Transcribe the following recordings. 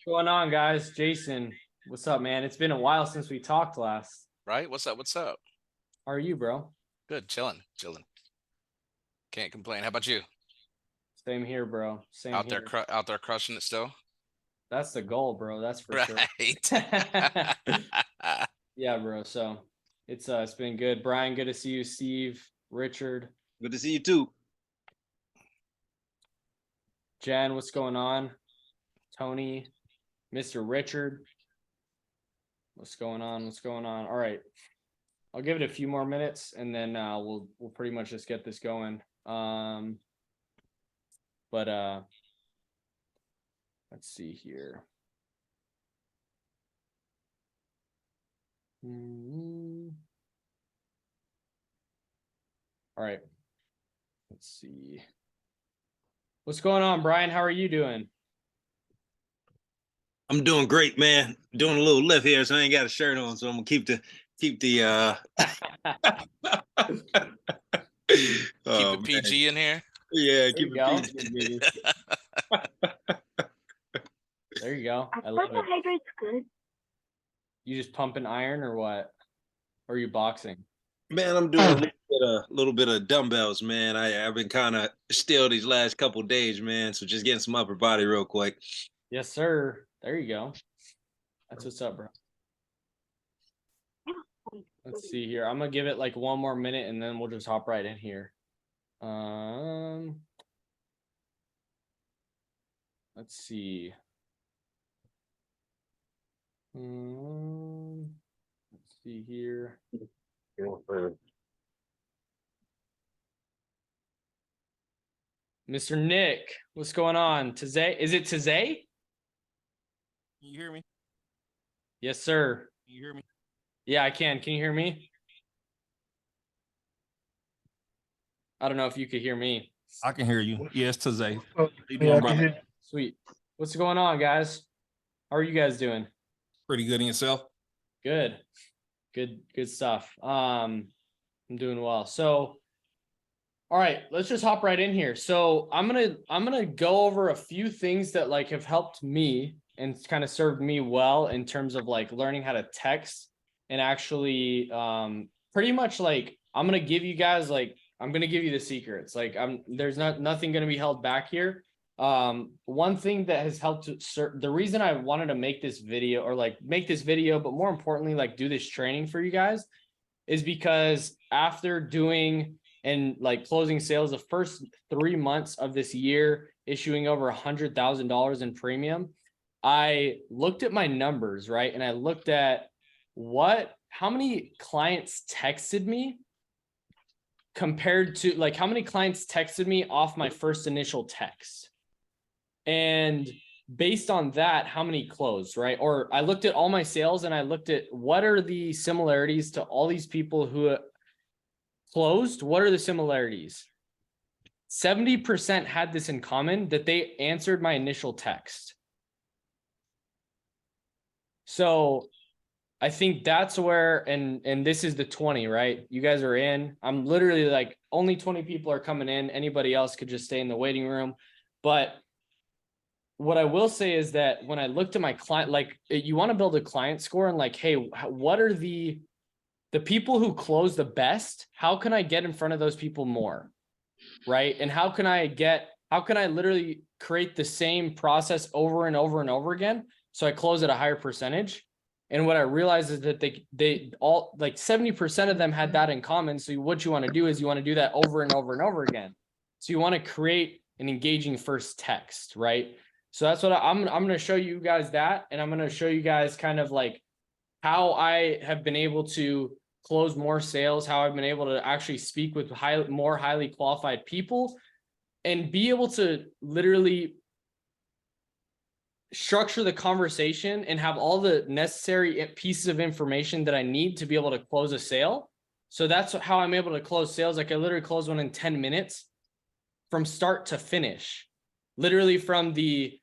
going on, guys? Jason, what's up, man? It's been a while since we talked last. Right? What's up? What's up? How are you, bro? Good. Chilling. Can't complain. How about you? Same here, bro. Same here. Out there crushing it still? That's the goal, bro. That's for sure. Right. Yeah, bro. So it's been good. Brian, good to see you. Steve, Richard, Good to see you too. Jen, what's going on? Tony, Mr. Richard. What's going on? What's going on? All right. I'll give it a few more minutes and then we'll pretty much just get this going. But let's see here. All right. Let's see. What's going on, Brian? How are you doing? I'm doing great, man. Doing a little lift here, so I ain't got a shirt on, so I'm gonna keep the Keep it PG in here. Yeah, keep it PG. There you go. I love it. Carbohydrates good. You just pumping iron or what? Or are you boxing? Man, I'm doing a little bit of dumbbells, man. I've been kind of still these last couple days, man. So just getting some upper body real quick. Yes, sir. There you go. That's what's up, bro. Let's see here. I'm gonna give it like one more minute and then we'll just hop right in here. Let's see. Let's see here. Mr. Nick, what's going on? Tazay? Is it Tazay? Can you hear me? Yes, sir. Can you hear me? Yeah, I can. Can you hear me? I don't know if you could hear me. I can hear you. Yes, Tazay. Sweet. What's going on, guys? How are you guys doing? Pretty good in yourself. Good stuff. I'm doing well. So, all right, let's just hop right in here. So I'm gonna go over a few things that like have helped me and kind of served me well in terms of like learning how to text and actually pretty much like I'm gonna give you guys like I'm gonna give you the secrets. Like there's nothing gonna be held back here. One thing that has helped the reason I wanted to make this video but more importantly like do this training for you guys is because after doing and like closing sales the first 3 months of this year, issuing over $100,000 in premium, I looked at my numbers, right? And I looked at how many clients texted me compared to like how many clients texted me off my first initial text. And based on that, how many closed, right? Or I looked at all my sales and I looked at what are the similarities to all these people who closed. What are the similarities? 70% had this in common, that they answered my initial text. So I think that's where, and this is the 20, right? You guys are in. I'm literally like only 20 people are coming in. Anybody else could just stay in the waiting room. But what I will say is that when I looked at my client, like you want to build a client score and like, hey, what are the people who close the best? How can I get in front of those people more? Right. And how can I literally create the same process over and over and over again? So I close at a higher percentage. And what I realized is that they all like 70% of them had that in common. So what you want to do is you want to do that over and over and over again. So you want to create an engaging first text, right? So that's what I'm going to show you guys that. And I'm going to show you guys kind of like how I have been able to close more sales, how I've been able to actually speak with more highly qualified people and be able to literally structure the conversation and have all the necessary pieces of information that I need to be able to close a sale. So that's how I'm able to close sales. Like I literally closed one in 10 minutes from start to finish, literally from the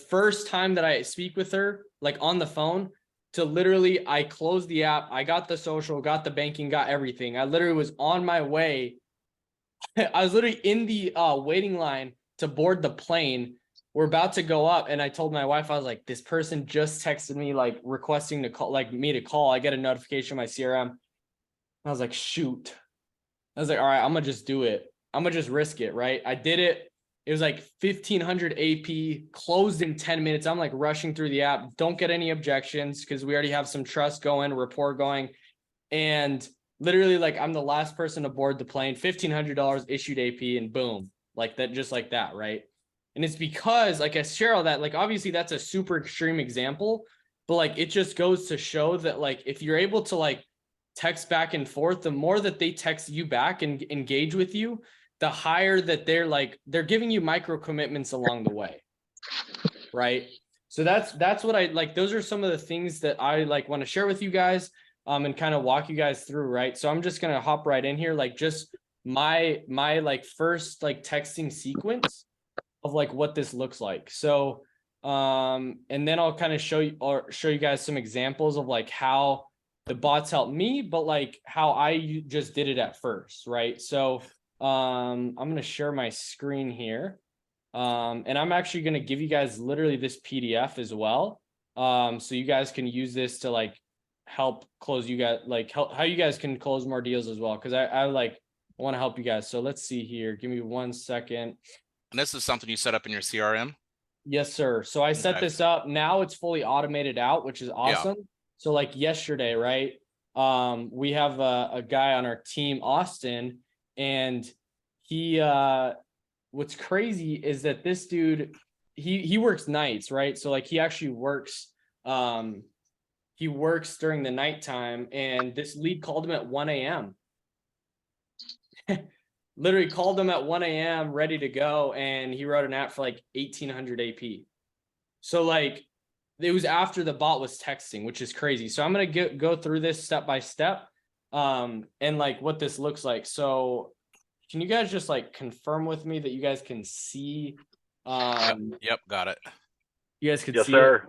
first time that I speak with her, like on the phone, to literally I closed the app, I got the social, got the banking, got everything. I literally was on my way. I was literally in the waiting line to board the plane we're about to go up, and I told my wife, I was like, this person just texted me like requesting to call, like me to call. I get a notification on my CRM. I was like, shoot. I was like, all right, I'm gonna just do it. I'm gonna just risk it, right? I did it. It was like 1,500 AP, closed in 10 minutes. I'm like rushing through the app. Don't get any objections because we already have some trust going, rapport going. And literally, like, I'm the last person aboard the plane, $1,500 issued AP, and boom, like that, just like that, right? And it's because, like, I share all that, like, obviously that's a super extreme example, but like, it just goes to show that, like, if you're able to like text back and forth, the more that they text you back and engage with you, the higher that they're giving you micro commitments along the way. Right. So that's what I like. Those are some of the things that I like want to share with you guys, and kind of walk you guys through. Right. So I'm just going to hop right in here. Like, just my like first like texting sequence of like what this looks like. So, and then I'll kind of show you guys some examples of like how the bots help me, but like how I just did it at first. Right. So, I'm going to share my screen here. And I'm actually going to give you guys literally this PDF as well. So you guys can use this to like help close you guys, like help how you guys can close more deals as well. Cause I like want to help you guys. So let's see here. Give me 1 second. And this is something you set up in your CRM? Yes, sir. So I set Okay. this up. Now it's fully automated out, which is awesome. So like yesterday, right? We have a guy on our team, Austin, and he, what's crazy is that this dude, he works nights, right? So like he actually works, he works during the nighttime, and this lead called him at 1 a.m. Literally called him at 1 a.m. ready to go, and he wrote an app for like 1,800 AP. So like it was after the bot was texting, which is crazy. So I'm gonna go through this step by step, and like what this looks like. So can you guys just like confirm with me that you guys can see? Yep, got it. You guys can Yes, see sir. it?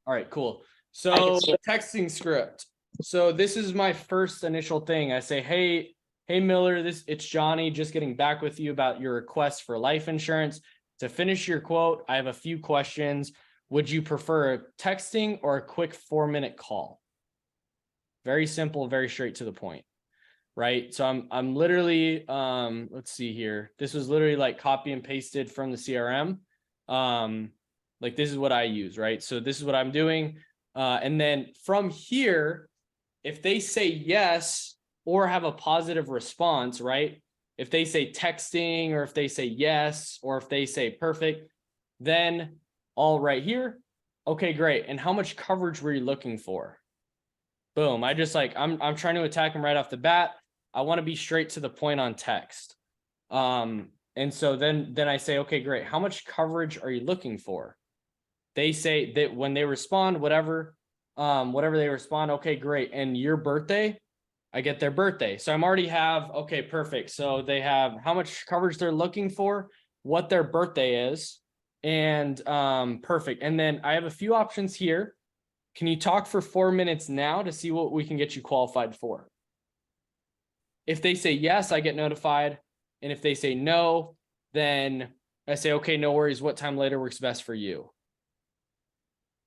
All right, cool. I can So see the texting script. So this is my first initial thing. I say, hey Miller, it's Johnny, just getting back with you about your request for life insurance. To finish your quote, I have a few questions. Would you prefer a texting or a quick 4-minute call? Very simple, very straight to the point. Right. So I'm literally, let's see here. This was literally like copy and pasted from the CRM. Like this is what I use, right? So this is what I'm doing. And then from here, if they say yes or have a positive response, right? If they say texting, or if they say yes, or if they say perfect, then all right here. Okay, great. And how much coverage were you looking for? Boom. I just like, I'm trying to attack them right off the bat. I want to be straight to the point on text. And so then I say, okay, great. How much coverage are you looking for? They say that when they respond, whatever they respond, okay, great. And your birthday, I get their birthday. So I'm already have, okay, perfect. So they have how much coverage they're looking for, what their birthday is, and perfect. And then I have a few options here. Can you talk for 4 minutes now to see what we can get you qualified for? If they say yes, I get notified. And if they say no, then I say, okay, no worries. What time later works best for you?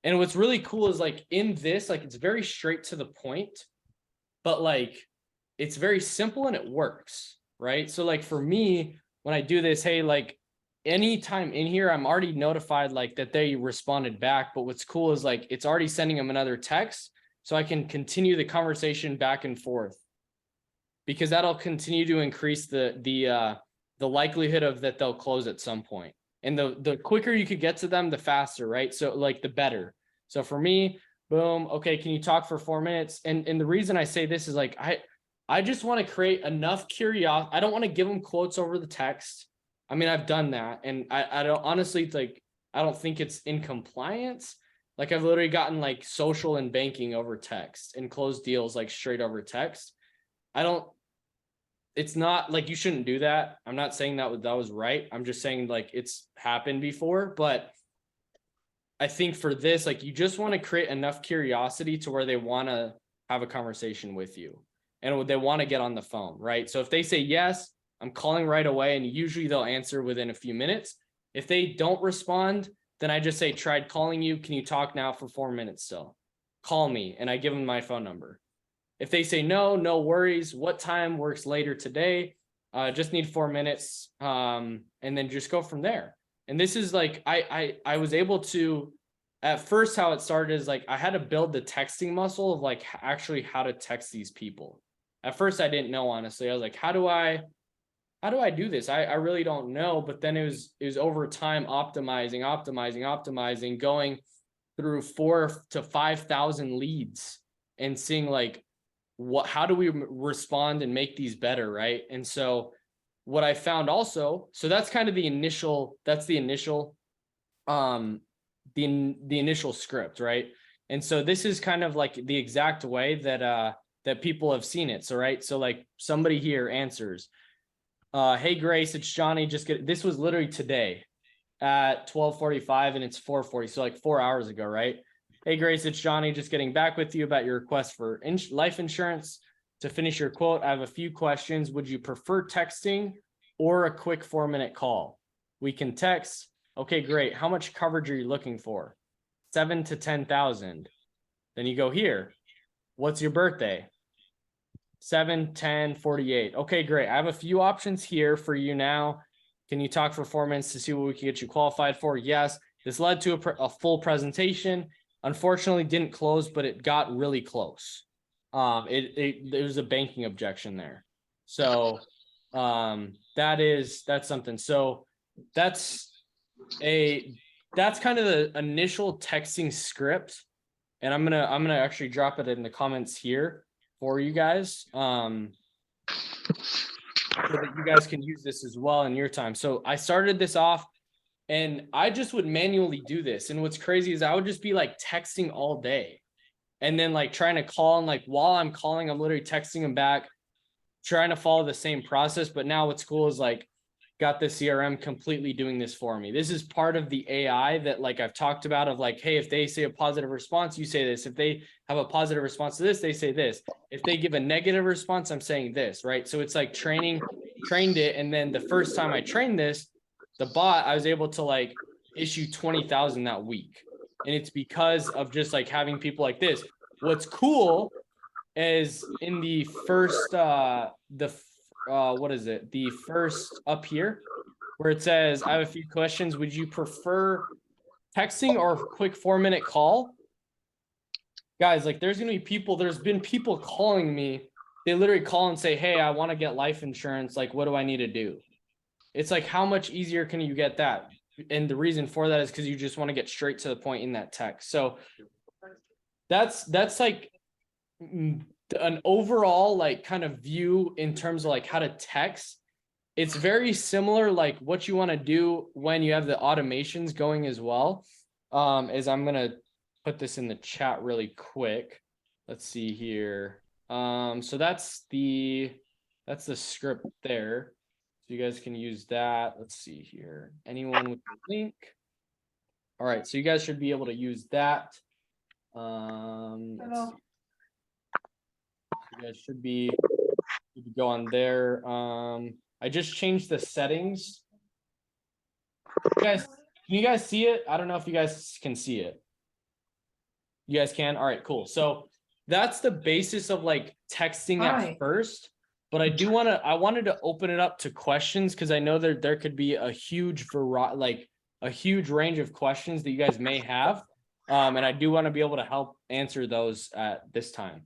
And what's really cool is like in this, like it's very straight to the point, but like it's very simple and it works, right? So like for me, when I do this, hey, like anytime in here, I'm already notified like that they responded back. But what's cool is like it's already sending them another text, so I can continue the conversation back and forth, because that'll continue to increase the likelihood of that they'll close at some point. And the quicker you could get to them, the faster, right? So like the better. So for me, boom, okay, can you talk for 4 minutes? And the reason I say this is like I just want to create enough curiosity. I don't want to give them quotes over the text. I mean, I've done that, and I don't honestly like, I don't think it's in compliance. Like I've literally gotten like social and banking over text and closed deals like straight over text. It's not like you shouldn't do that. I'm not saying that was right. I'm just saying like it's happened before, but I think for this, like you just want to create enough curiosity to where they want to have a conversation with you and they want to get on the phone, right? So if they say yes, I'm calling right away, and usually they'll answer within a few minutes. If they don't respond, then I just say, tried calling you. Can you talk now for 4 minutes still? Call me. And I give them my phone number. If they say no, no worries. What time works later today? Just need 4 minutes. And then just go from there. And this is like, I was able to, at first how it started is like, I had to build the texting muscle of like actually how to text these people. At first I didn't know, honestly. I was like, how do I do this? I really don't know. But then it was over time optimizing, going through 4,000 to 5,000 leads and seeing like how do we respond and make these better, right? And so what I found also, so that's kind of the initial script, right? And so this is kind of like the exact way that people have seen it. So right, so like somebody here answers, hey Grace, it's Johnny. This was literally today at 12:45 and it's 4:40, so like 4 hours ago, right? Hey Grace, it's Johnny, just getting back with you about your request for life insurance. To finish your quote, I have a few questions. Would you prefer texting or a quick 4-minute call? We can text. Okay, great. How much coverage are you looking for? 7 to 10,000. Then you go here. What's your birthday? 7/10/48. Okay, great. I have a few options here for you now. Can you talk for 4 minutes to see what we can get you qualified for? Yes. This led to a full presentation. Unfortunately, didn't close, but it got really close. There was a banking objection there. So that's something. So that's kind of the initial texting script. And I'm gonna actually drop it in the comments here for you guys. So that you guys can use this as well in your time. So I started this off and I just would manually do this. And what's crazy is I would just be like texting all day and then like trying to call, and like while I'm calling, I'm literally texting them back, trying to follow the same process. But now what's cool is like got the CRM completely doing this for me. This is part of the AI that like I've talked about of like, hey, if they say a positive response, you say this. If they have a positive response to this, they say this. If they give a negative response, I'm saying this, right? So it's like trained it. And then the first time I trained this, the bot, I was able to like issue 20,000 that week. And it's because of just like having people like this. What's cool is in the first, what is it? The first up here where it says, I have a few questions. Would you prefer texting or a quick 4-minute call? Guys, like there's been people calling me. They literally call and say, hey, I want to get life insurance. Like, what do I need to do? It's like, how much easier can you get that? And the reason for that is because you just want to get straight to the point in that text. So that's like an overall like kind of view in terms of like how to text. It's very similar like what you want to do when you have the automations going as well. As I'm gonna put this in the chat really quick. Let's see here. So that's the script there. So you guys can use that. Let's see here. Anyone with the link? All right, so you guys should be able to use that. Let's see. You guys should be go on there. I just changed the settings. Can you guys see it? I don't know if you guys can see it. You guys can? All right, cool. So that's the basis of like texting at first. But I wanted to open it up to questions because I know there could be a huge huge range of questions that you guys may have. And I do want to be able to help answer those at this time.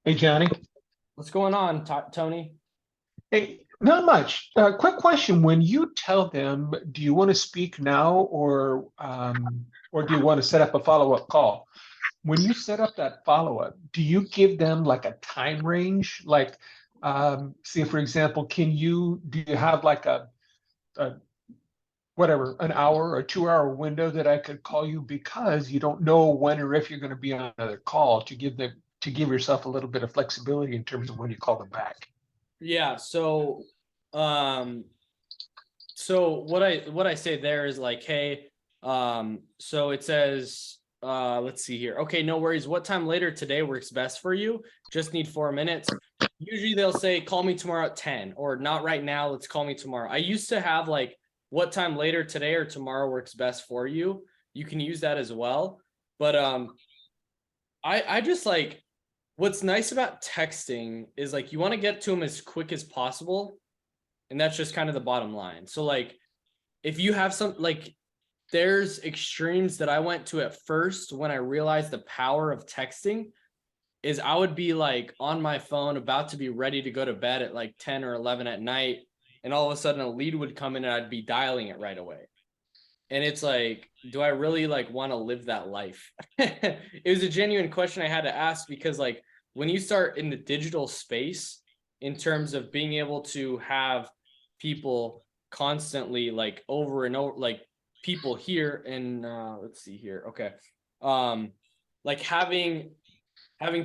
Hey, Johnny. What's going on, Tony? Hey, not much. Quick question. When you tell them, do you want to speak now or do you want to set up a follow-up call? When you set up that follow-up, do you give them like a time range? Like, say, for example, do you have like a whatever, an hour or 2-hour window that I could call you because you don't know when or if you're going to be on another call to give yourself a little bit of flexibility in terms of when you call them back? Yeah. So what I say there is like, hey, so it says, let's see here. Okay, no worries. What time later today works best for you? Just need 4 minutes. usually they'll say, call me tomorrow at 10, or not right now, let's call me tomorrow. I used to have like, what time later today or tomorrow works best for you. You can use that as well. But I just like, what's nice about texting is like, you want to get to them as quick as possible. And that's just kind of the bottom line. So like, if you have some, like, there's extremes that I went to at first when I realized the power of texting is I would be like on my phone about to be ready to go to bed at like 10 or 11 at night. And all of a sudden a lead would come in and I'd be dialing it right away. And it's like, do I really like want to live that life? It was a genuine question I had to ask, because like when you start in the digital space, in terms of being able to have people constantly like over and over, like people here and let's see here. Okay. Like having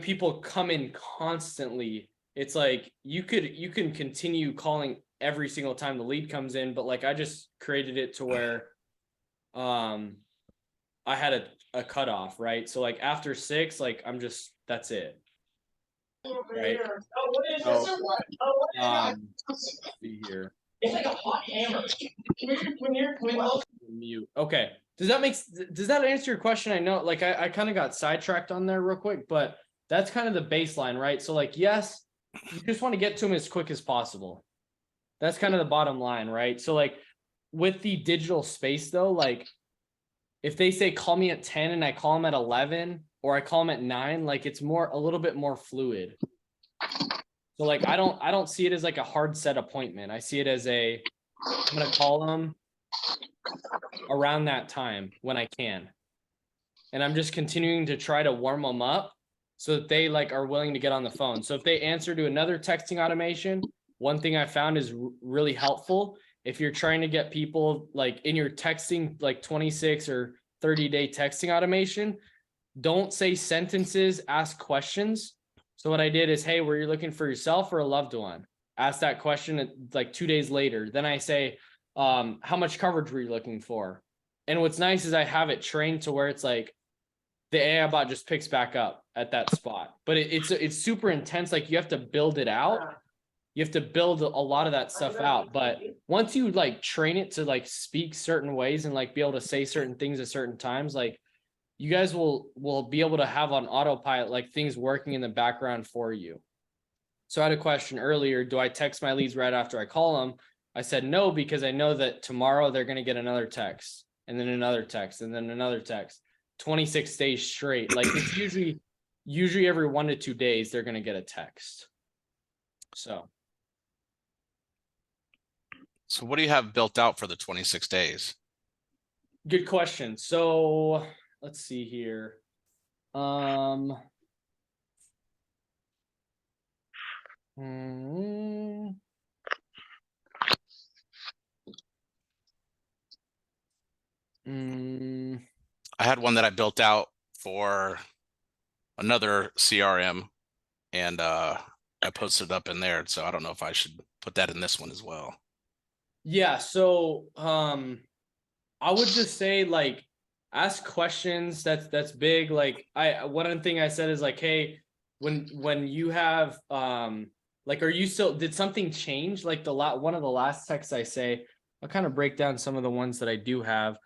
people come in constantly, it's like you can continue calling every single time the lead comes in, but like I just created it to where I had a cutoff, right? So like after 6, like I'm just, that's it. Right. So, let's see here. It's like a hot hammer. Mute. Okay. Does that answer your question? I know, like I kind of got sidetracked on there real quick, but that's kind of the baseline, right? So like, yes, you just want to get to them as quick as possible. That's kind of the bottom line, right? So like with the digital space though, like if they say call me at 10 and I call them at 11 or I call them at 9, like it's a little bit more fluid. So like I don't see it as like a hard set appointment. I see it as I'm gonna call them around that time when I can. And I'm just continuing to try to warm them up so that they like are willing to get on the phone. So if they answer to another texting automation, one thing I found is really helpful. If you're trying to get people like in your texting, like 26 or 30-day texting automation, don't say sentences, ask questions. So what I did is, hey, were you looking for yourself or a loved one? Ask that question like 2 days later. Then I say, how much coverage were you looking for? And what's nice is I have it trained to where it's like the AI bot just picks back up at that spot. But it's super intense. Like you have to build it out. You have to build a lot of that stuff out. But once you like train it to like speak certain ways and like be able to say certain things at certain times, like you guys will be able to have on autopilot, like things working in the background for you. So I had a question earlier. Do I text my leads right after I call them? I said no, because I know that tomorrow they're going to get another text and then another text and then another text, 26 days straight. Like it's usually every 1 to 2 days, they're going to get a text. So what do you have built out for the 26 days? good question. So let's see here. I had one that I built out for another CRM and I posted it up in there. So I don't know if I should put that in this one as well. Yeah. So I would just say like ask questions. That's big. Like one thing I said is like, hey, when you have like, are you still, did something change? Like one of the last texts I say, I'll kind of break down some of the ones that I do have.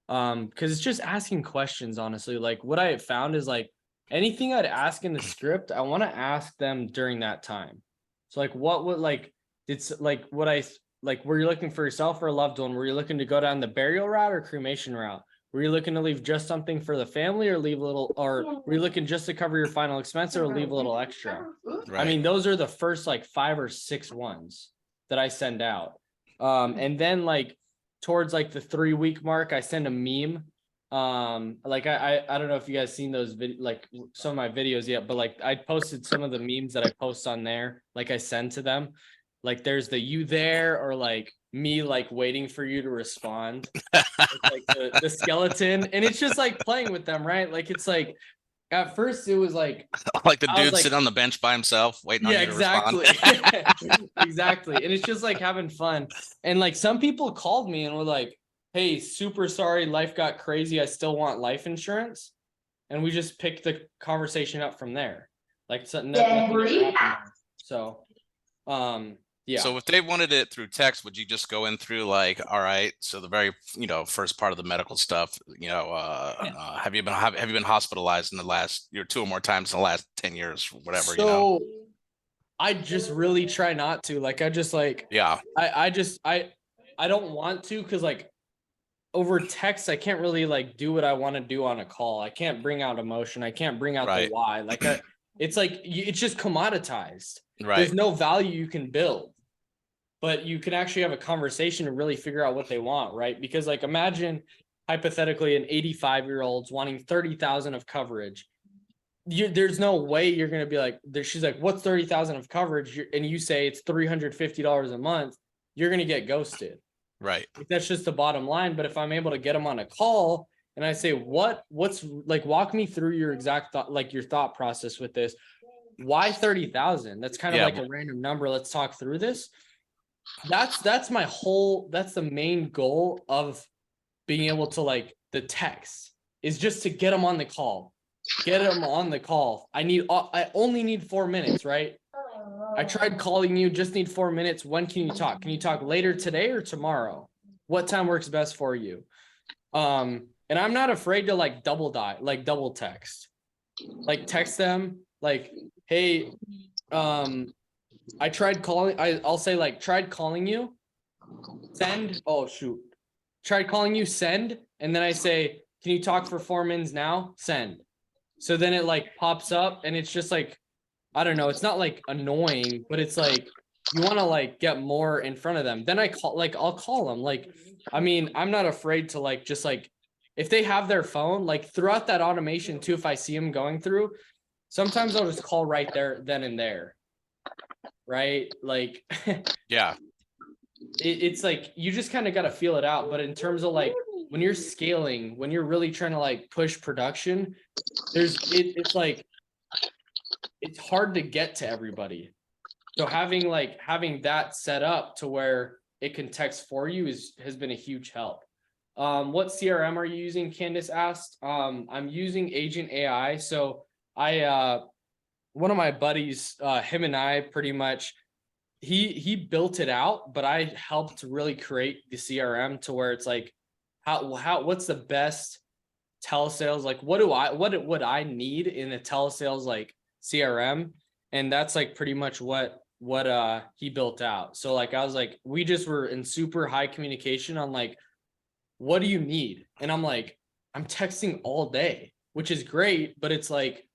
Because it's just asking questions, honestly. Like what I found is like anything I'd ask in the script, I want to ask them during that time. So like what would like it's like what I like, were you looking for yourself or a loved one? Were you looking to go down the burial route or cremation route? Were you looking to leave just something for the family or leave a little, or were you looking just to cover your final expense or leave a little extra? Right. I mean, those are the first like 5 or 6 ones that I send out. And then like towards like the 3-week mark, I send a meme. Like I don't know if you guys seen those like some of my videos yet, but like I posted some of the memes that I post on there, like I send to them. Like there's the you there, or like me like waiting for you to respond. Like the skeleton, and it's just like playing with them, right? Like it's like at first it was like Like the I was dude like, sitting on the bench by himself waiting on you to exactly. respond. Exactly. And it's just like having fun. And like some people called me and were like, hey, super sorry, life got crazy, I still want life insurance. And we just picked the conversation up from there. Like nothing else happened. So, yeah. So if they wanted it through text, would you just go in through like, all right, so the very, first part of the medical stuff, have you been hospitalized in the last 2 or more times in the last 10 years, whatever, So I just really try not to. Like, I just like, Yeah, I don't want to, because like over text, I can't really like do what I want to do on a call. I can't bring out emotion. I can't bring out the Right. why. Like, it's like it's just commoditized. right. There's no value you can build, but you can actually have a conversation and really figure out what they want, right? Because like, imagine hypothetically an 85-year-old's wanting 30,000 of coverage. There's no way you're going to be like, she's like, what's 30,000 of coverage? And you say it's $350 a month. You're going to get ghosted. Right. That's just the bottom line. But if I'm able to get them on a call and I say, what's like, walk me through your exact thought, like your thought process with this. Why 30,000? That's kind of Yeah. like a random number. Let's talk through this. That's the main goal of being able to like the text is just to get them on the call. Get them on the call. I only need 4 minutes, right? I tried calling you, just need 4 minutes. When can you talk? Can you talk later today or tomorrow? What time works best for you? And I'm not afraid to like double text. Like text them like, hey, I tried calling, I'll say like, tried calling you, send, oh shoot. Tried calling you, send, and then I say, can you talk for 4 minutes now? Send. So then it like pops up and it's just like, I don't know, it's not like annoying, but it's like, you want to like get more in front of them. Then I'll call them. Like, I mean, I'm not afraid to like, just like, if they have their phone, like throughout that automation too, if I see them going through, sometimes I'll just call right there, then and there. Right? Like, Yeah. it's like, you just kind of got to feel it out. But in terms of like, when you're scaling, when you're really trying to like push production, it's like, it's hard to get to everybody. So having that set up to where it can text for you has been a huge help. What CRM are you using? Candace asked. I'm using Agent AI. So one of my buddies, him and I pretty much, he built it out, but I helped to really create the CRM to where it's like, what's the best telesales? Like, what would I need in a telesales like CRM? And that's like pretty much what he built out. So like, I was like, we just were in super high communication on like, what do you need? And I'm like, I'm texting all day, which is great, but it's like,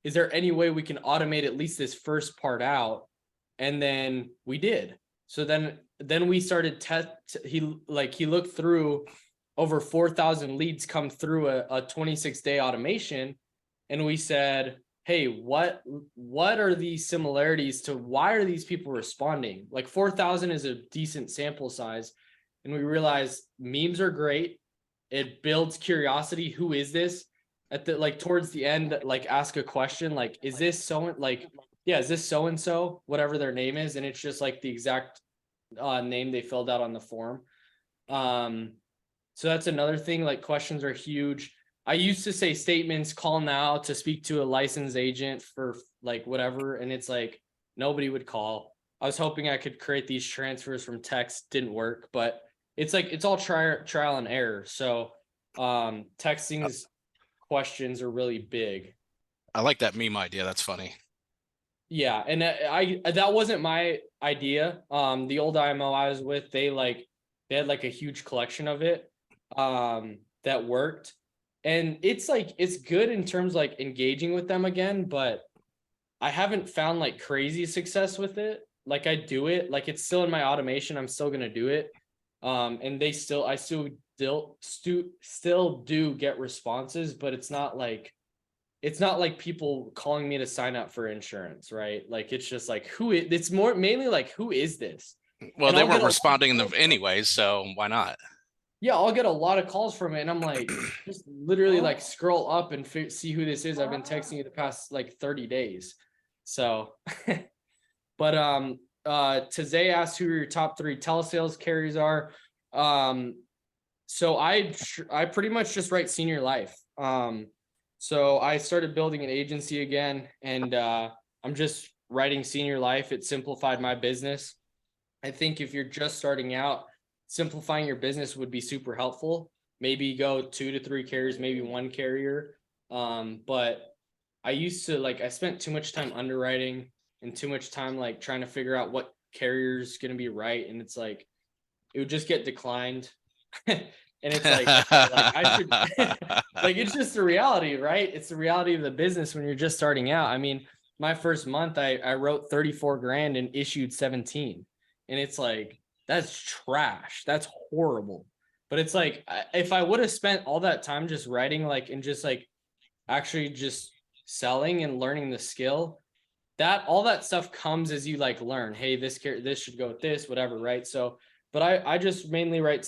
is there any way we can automate at least this first part out? And then we did. So then we started he looked through over 4,000 leads come through a 26-day automation. And we said, hey, what are these similarities to why are these people responding? Like 4,000 is a decent sample size. And we realized memes are great. It builds curiosity. Who is this? Towards the end, like ask a question, like, is this so like, yeah, is this so-and-so, whatever their name is? And it's just like the exact name they filled out on the form. So that's another thing, like questions are huge. I used to say statements, call now to speak to a licensed agent for like whatever. And it's like, nobody would call. I was hoping I could create these transfers from text, didn't work, but it's like, it's all trial and error. So texting's questions are really big. I like that meme idea. That's funny. Yeah. And that wasn't my idea. The old IMO I was with, they had like a huge collection of it that worked. And it's like, it's good in terms of like engaging with them again, but I haven't found like crazy success with it. Like I do it, like it's still in my automation. I'm still going to do it. And I still do get responses, but it's not like people calling me to sign up for insurance, right? Like, it's just like, it's more mainly like, who is this? Well, And they I'll weren't get responding in them anyways, so why not? Yeah, I'll get a lot of calls from it. And I'm like, just literally like scroll up and see who this is. I've been texting you the past like 30 days. So, but Tazay asked who your top 3 telesales carriers are. So I pretty much just write Senior Life. So I started building an agency again, and I'm just writing Senior Life, it simplified my business. I think if you're just starting out, simplifying your business would be super helpful. Maybe go 2 to 3 carriers, maybe 1 carrier. But I used to I spent too much time underwriting and too much time like trying to figure out what carrier's gonna be right. And it's like it would just get declined. And it's like, okay, like I should like it's just the reality, right? It's the reality of the business when you're just starting out. I mean, my first month I wrote 34 grand and issued 17. And it's like, that's trash. That's horrible. But it's like if I would have spent all that time just writing and just actually just selling and learning the skill, that all that stuff comes as you learn, hey, this should go with this, whatever, right? So but I just mainly write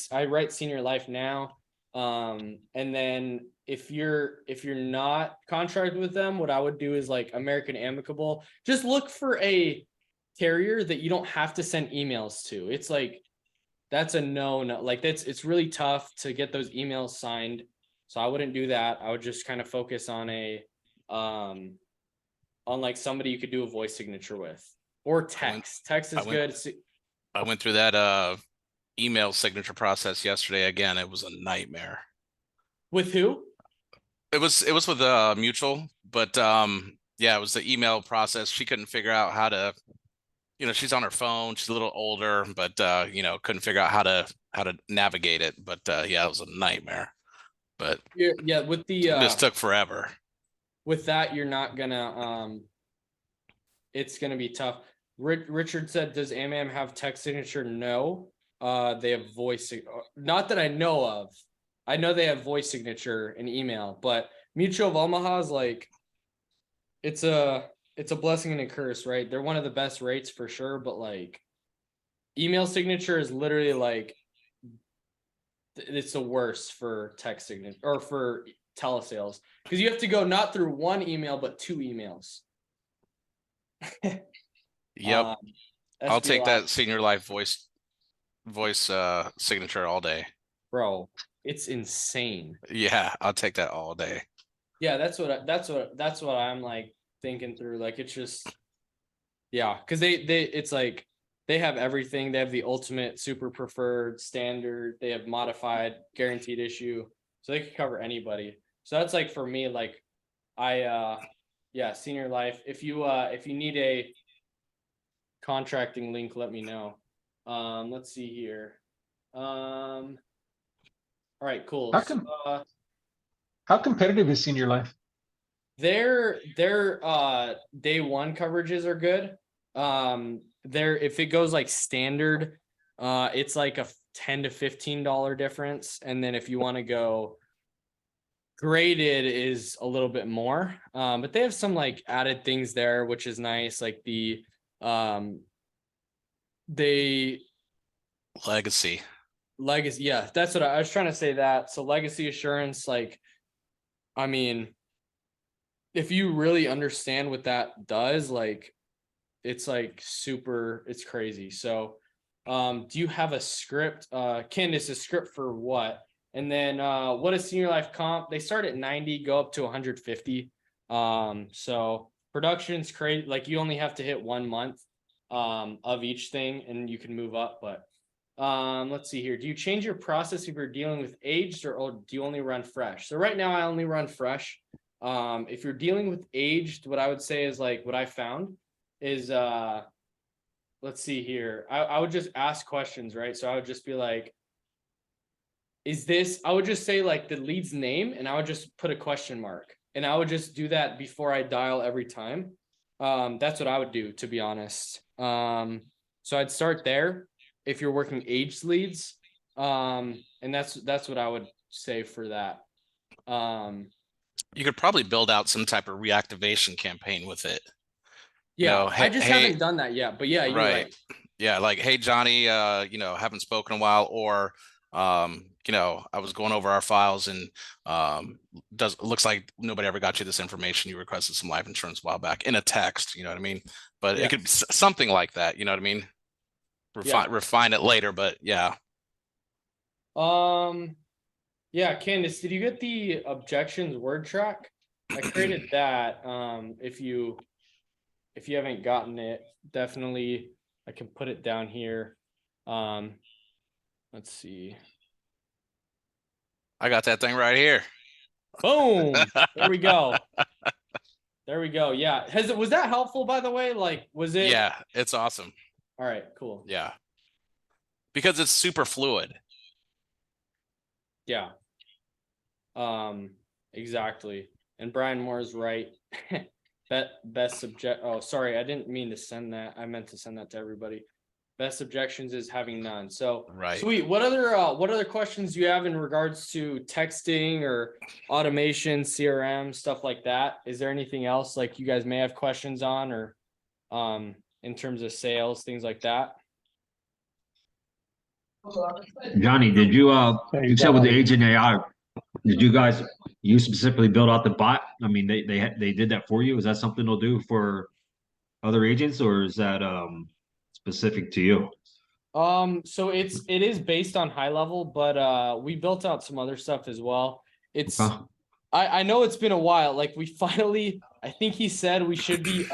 Senior Life now. And then if you're not contracted with them, what I would do is American Amicable, just look for a carrier that you don't have to send emails to. It's that's a no. It's really tough to get those emails signed. So I wouldn't do that. I would just kind of focus on on somebody you could do a voice signature with, or text. Text is good. I went through that email signature process yesterday again. It was a nightmare. With who? It was with a mutual, but yeah, it was the email process. She couldn't figure out how to, she's on her phone, she's a little older, but couldn't figure out how to navigate it. But yeah, it was a nightmare. But yeah, with the this took forever. With that, you're not gonna it's gonna be tough. Richard said, does AMAM have text signature? No. They have voice, not that I know of. I know they have voice signature and email, but Mutual of Omaha is it's a blessing and a curse, right? They're one of the best rates for sure, but email signature is literally it's the worst for text signature or for telesales, because you have to go not through 1 email but 2 emails. Yep. I'll take SBLI. that Senior Life voice signature all day. Bro, it's insane. Yeah, I'll take that all day. Yeah, that's what I'm thinking through. It's just, yeah, because it's they have everything. They have the ultimate, super preferred, standard. They have modified, guaranteed issue, so they could cover anybody. So that's for me, yeah, Senior Life. If you need a contracting link, let me know. Let's see here. All right, cool. How competitive is Senior Life? Their day 1 coverages are good. If it goes standard, it's a $10 to $15 difference, and then if you want to go graded is a little bit more. But they have some added things there, which is nice, they Legacy, yeah, that's what I was trying to say. That so legacy assurance, I mean, if you really understand what that does, it's super, it's crazy. So do you have a script, Candace, a script for what? And then what is Senior Life comp? They start at 90, go up to 150. So production's crazy, you only have to hit 1 month of each thing and you can move up. But let's see here. Do you change your process if you're dealing with aged, or do you only run fresh? So right now I only run fresh. If you're dealing with aged, what I would say is what I found is let's see here. I would just ask questions, right? So I would just be I would just say the lead's name, and I would just put a question mark, and I would just do that before I dial every time. That's what I would do, to be honest. So I'd start there if you're working aged leads. And that's what I would say for that. You could probably build out some type of reactivation campaign with it. Yeah, I just haven't done that yet, but yeah, you're right. Yeah, hey Johnny, haven't spoken in a while, or I was going over our files and looks like nobody ever got you this information. You requested some life insurance a while back in a text, you know what I mean? But it could be something like that, you know what I mean? Refine it later, but yeah. Yeah, Candace, did you get the objections word track? I created that. If you if you haven't gotten it, definitely I can put it down here. Let's see. I got that thing right here. Boom. There we go. There we go. Yeah. Was that helpful, by the way? Like, was it? Yeah, it's awesome. All right, cool. Yeah. Because it's super fluid. Yeah. Exactly. And Brian Moore is right. Best subject. Oh, sorry, I didn't mean to send that. I meant to send that to everybody. Best objections is having none. So Right. sweet. What other questions do you have in regards to texting or automation, CRM, stuff like that? Is there anything else like you guys may have questions on, or in terms of sales, things like that? Johnny, did you you said with the agent AI, did you guys specifically build out the bot? I mean, they did that for you. Is that something they'll do for other agents, or is that specific to you? So it is based on high level, but we built out some other stuff as well. It's Okay. I know it's been a while. Like we finally, I think he said we should be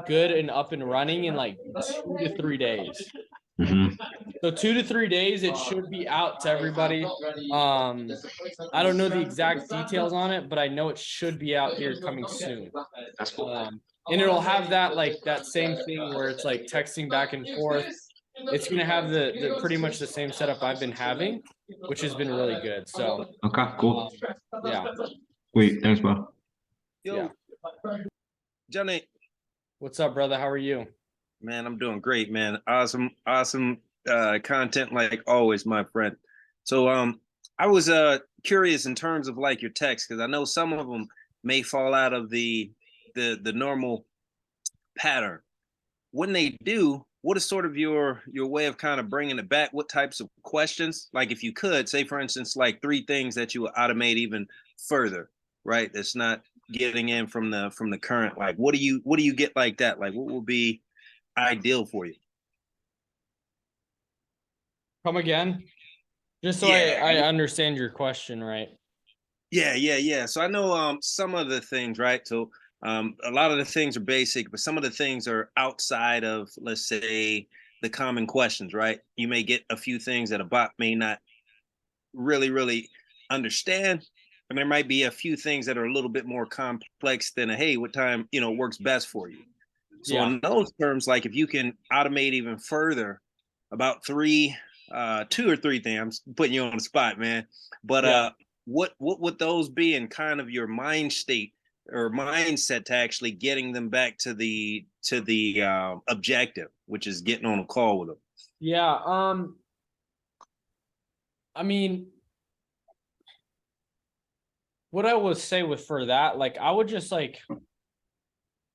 good and up and running in like 2 to 3 days. Mhm. So 2 to 3 days, it should be out to everybody. I don't know the exact details on it, but I know it should be out here coming soon. That's cool. And it'll have that same thing where it's like texting back and forth. It's gonna have the pretty much the same setup I've been having, which has been really good. So Okay, cool. yeah. Sweet. Thanks, bro. Yo, Johnny, What's up, brother? How are you? man, I'm doing great, man. Awesome content like always, my friend. So I was curious in terms of like your text, because I know some of them may fall out of the normal pattern. When they do, what is sort of your way of kind of bringing it back? What types of questions? Like if you could say, for instance, like 3 things that you would automate even further, right? That's not getting in from the current. Like what do you get like that? Like what will be ideal for you? Come again? Just so Yeah. I understand your question, right? Yeah. So I know some of the things, right? So a lot of the things are basic, but some of the things are outside of, let's say, the common questions, right? You may get a few things that a bot may not really understand, and there might be a few things that are a little bit more complex than hey, what time works best for you. So Yeah. in those terms, like if you can automate even further about 2 or 3 things, I'm putting you on the spot, man. But Yeah. what would those be in kind of your mind state or mindset to actually getting them back to the objective, which is getting on a call with them? Yeah. I mean, what I would say for that, like I would just like,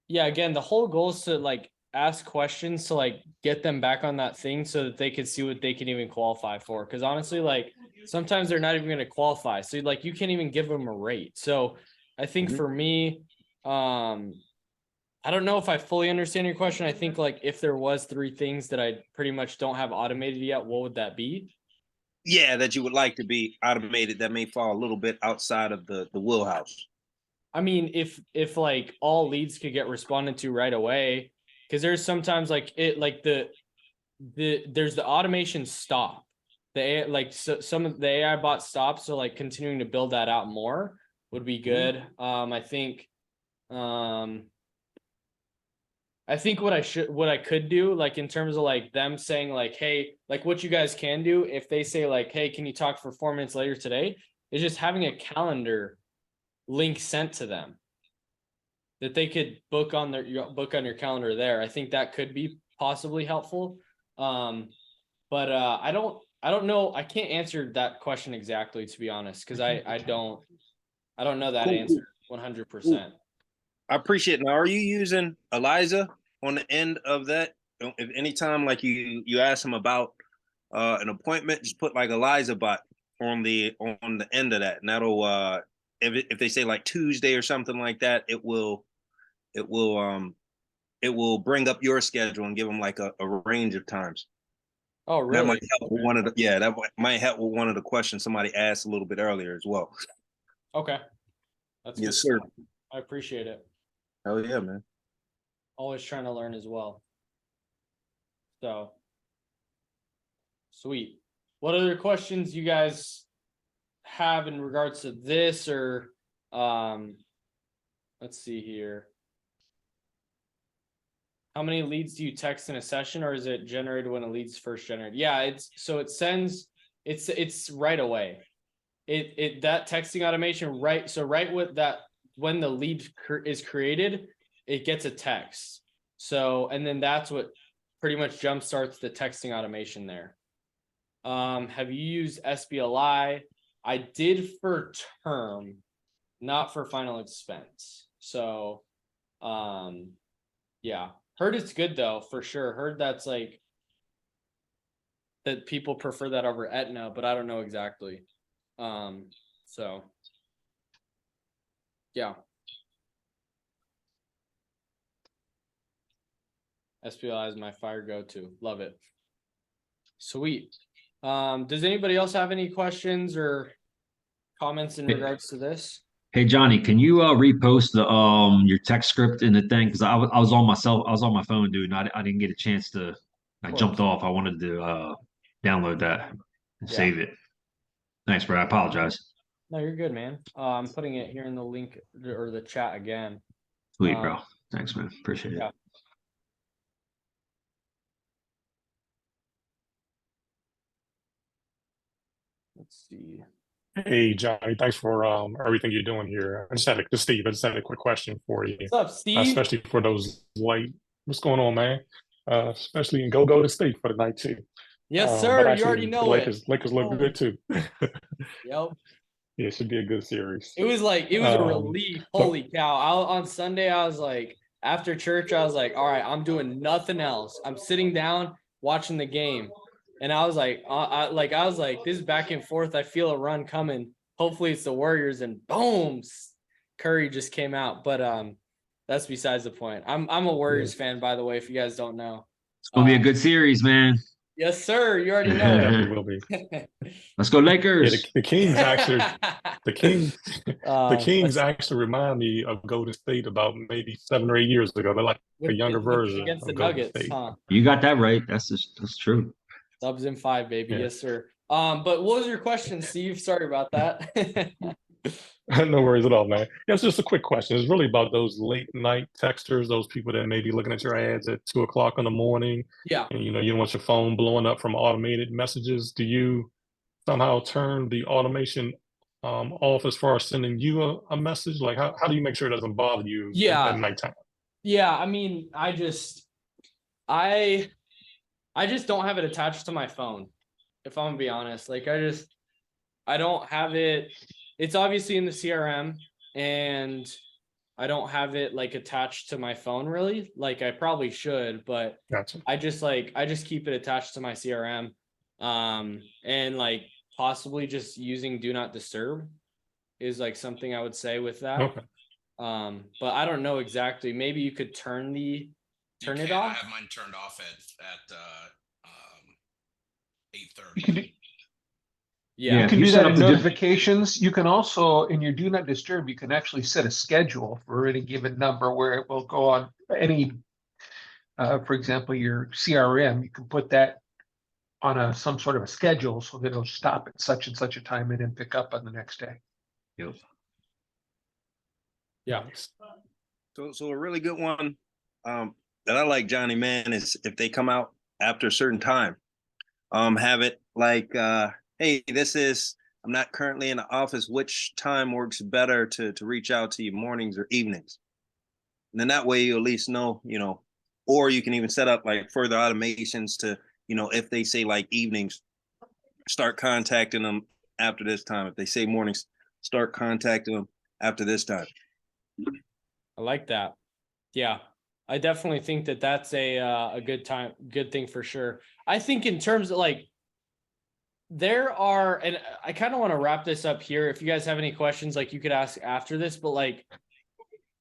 yeah, again, the whole goal is to like ask questions to like get them back on that thing so that they can see what they can even qualify for. Cause honestly, like sometimes they're not even going to qualify. So like you can't even give them a rate. So I think for me, I don't know if I fully understand your question. I think like if there was 3 things that I pretty much don't have automated yet, what would that be? Yeah, that you would like to be automated that may fall a little bit outside of the wheelhouse. I mean, if like all leads could get responded to right away, because there's sometimes like it like there's the automation stop. The AI, like some of the AI bot stops, so like continuing to build that out more would be good. I think what I could do, like in terms of like them saying like, hey, like what you guys can do if they say like, hey, can you talk for 4 minutes later today, is just having a calendar link sent to them that they could book on your calendar there. I think that could be possibly helpful. But I don't know. I can't answer that question exactly, to be honest, because I don't know that Cool. answer 100%. I appreciate it. Now, are you using Eliza on the end of that? If anytime like you ask them about an appointment, just put like Eliza bot on the end of that, and that'll if they say like Tuesday or something like that, it will bring up your schedule and give them like a range of times. Oh, That really? might help with that might help with one of the questions somebody asked a little bit earlier as well. Okay. That's Yes, good sir. stuff. I appreciate it. Hell yeah, man. always trying to learn as well. So sweet. What other questions you guys have in regards to this, or let's see here. How many leads do you text in a session, or is it generated when a lead's first generated? Yeah, it sends, it's right away. That texting automation, right? So right with that, when the lead is created, it gets a text. So, and then that's what pretty much jump starts the texting automation there. Have you used SBLI? I did for term, not for final expense. So, yeah, heard it's good though, for sure. Heard that's like, that people prefer that over Aetna, but I don't know exactly. So yeah. SPLI is my fire go-to. Love it. Sweet. Does anybody else have any questions or comments in regards to this? Hey Johnny, can you repost the your text script in the thing? Because I was on myself, I was on my phone, dude, and I didn't get a chance to. I jumped off. I wanted to download that and save it. Thanks, bro. I apologize. No, you're good, man. I'm putting it here in the link or the chat again. Sweet, bro. Thanks, man. Appreciate yeah. it. Let's see. Hey Johnny, thanks for everything you're doing here. Steve, I just had a quick question for you. What's up, Steve? Especially for those what's going on, man? Especially in go to State for the night too. Yes, sir. Actually, you already know Lakers it. look good too. Yep. Yeah, it should be a good series. It was a relief. Holy cow. on Sunday, I was like, after church, I was like, all right, I'm doing nothing else. I'm sitting down watching the game. And I was like, this is back and forth. I feel a run coming. Hopefully it's the Warriors, and boom, Curry just came out. But that's besides the point. I'm a Warriors fan, by the way, if you guys don't know. It's gonna be a good series, man. Yes, sir. You already know. Definitely will be. Let's go Lakers. Yeah, the Kings actually, the Kings actually remind me of Golden State about maybe 7 or 8 years ago. They're like a younger version against the of Golden Nuggets, State. huh? You got that right. That's true. Dubs in 5, baby. Yeah. Yes, sir. But what was your question, Steve? Sorry about that. No worries at all, man. Yeah, it's just a quick question. It's really about those late night texters, those people that may be looking at your ads at 2 o'clock in the morning. Yeah. And you don't want your phone blowing up from automated messages. Do you somehow turn the automation off as far as sending you a message? Like how do you make sure it doesn't bother you at nighttime? Yeah, I mean, I just don't have it attached to my phone, if I'm gonna be honest. Like I don't have it. It's obviously in the CRM, and I don't have it like attached to my phone really. Like I probably should, but Gotcha. I just keep it attached to my CRM. And like possibly just using do not disturb is like something I would say with that. Okay. But I don't know exactly. Maybe you could turn it I off. have mine turned off at 8:30. You can do, Yeah. you can you do set that up in the notifications. You can also, in your do not disturb, you can actually set a schedule for any given number where it will go on any, for example, your CRM, you can put that on some sort of a schedule so that it'll stop at such and such a time and then pick up on the next day. Yep. Yeah. So a really good one that I like, Johnny, man, is if they come out after a certain time, have it like, hey, I'm not currently in the office. Which time works better to reach out to you, mornings or evenings? And then that way you at least know, or you can even set up like further automations to, if they say like evenings, start contacting them after this time. If they say mornings, start contacting them after this time. I like that. Yeah. I definitely think that that's a good thing for sure. I think in terms of like, and I kind of want to wrap this up here. If you guys have any questions, like you could ask after this, but like,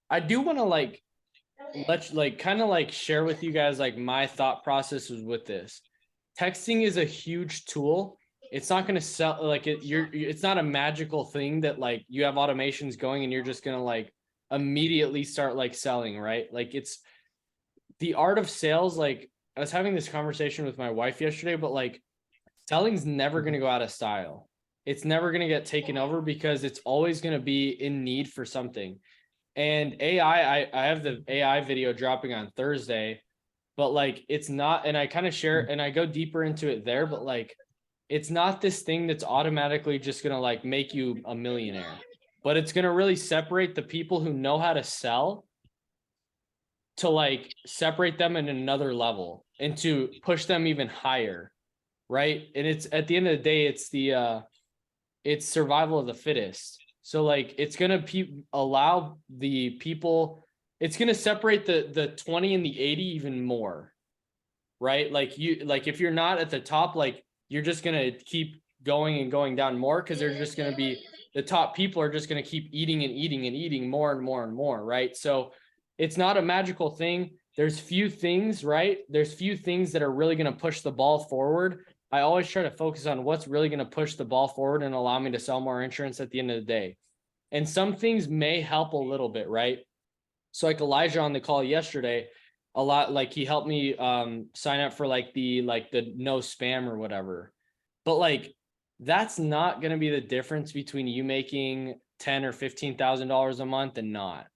I do want to share with you guys, like my thought processes with this. Texting is a huge tool. It's not going to sell like it's not a magical thing that like you have automations going and you're just going to like immediately start like selling, right? Like the art of sales, like I was having this conversation with my wife yesterday, but like selling's never going to go out of style. It's never going to get taken over because it's always going to be in need for something. And AI, I have the AI video dropping on Thursday, but like it's not, and I kind of share and I go deeper into it there, but like it's not this thing that's automatically just going to like make you a millionaire, but it's going to really separate the people who know how to sell to like separate them in another level and to push them even higher. Right. And it's at the end of the day, it's survival of the fittest. So like, it's going to allow the people, it's going to separate the 20 and the 80 even more. Right. Like if you're not at the top, like you're just going to keep going and going down more. Cause there's just going to be the top people are just going to keep eating and eating and eating more and more and more. Right. So it's not a magical thing. There's few things, right? There's few things that are really going to push the ball forward. I always try to focus on what's really going to push the ball forward and allow me to sell more insurance at the end of the day. And some things may help a little bit, right? So like Elijah on the call yesterday, a lot, like he helped me sign up for like the no spam or whatever. But like, that's not going to be the difference between you making $10,000 or $15,000 a month and not,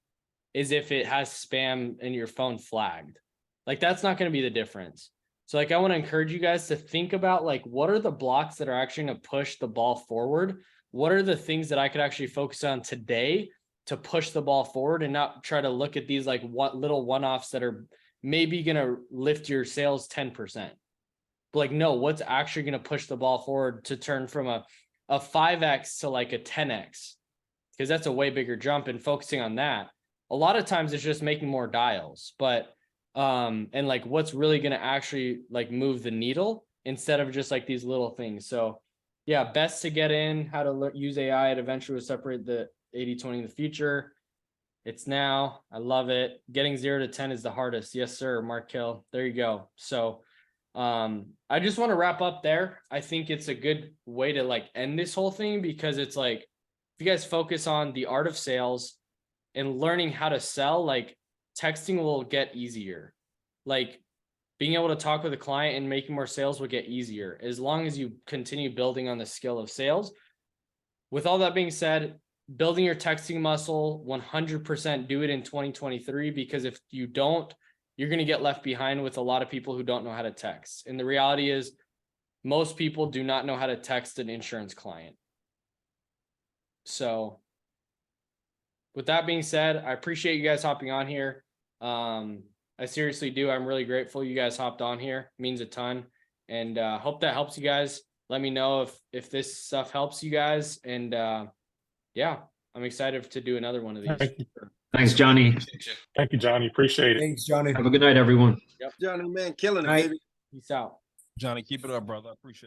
is if it has spam and your phone flagged. Like that's not going to be the difference. So like, I want to encourage you guys to think about like, what are the blocks that are actually going to push the ball forward? What are the things that I could actually focus on today to push the ball forward and not try to look at these like what little one-offs that are maybe going to lift your sales 10%. But like, no, what's actually going to push the ball forward to turn from a 5X to like a 10X? Because that's a way bigger jump, and focusing on that. A lot of times it's just making more dials, but and like what's really going to actually like move the needle instead of just like these little things. So yeah, best to get in, how to use AI. It eventually will separate the 80-20 in the future. It's now. I love it. Getting 0 to 10 is the hardest. Yes, sir. Mark Hill. There you go. So I just want to wrap up there. I think it's a good way to like end this whole thing, because it's like, if you guys focus on the art of sales and learning how to sell, like texting will get easier. Like being able to talk with a client and making more sales will get easier as long as you continue building on the skill of sales. With all that being said, building your texting muscle, 100% do it in 2023, because if you don't, you're going to get left behind with a lot of people who don't know how to text. And the reality is most people do not know how to text an insurance client. So with that being said, I appreciate you guys hopping on here. I seriously do. I'm really grateful you guys hopped on here. It means a ton. And hope that helps you guys. Let me know if this stuff helps you guys. And yeah, I'm excited to do another one of these. Thank you. Thanks, Johnny. Thank you, Johnny. Appreciate it. Thanks, Johnny. Have a good night, everyone. Johnny, man, killing it, Night. baby. Peace out. Johnny, keep it up, brother. I appreciate it.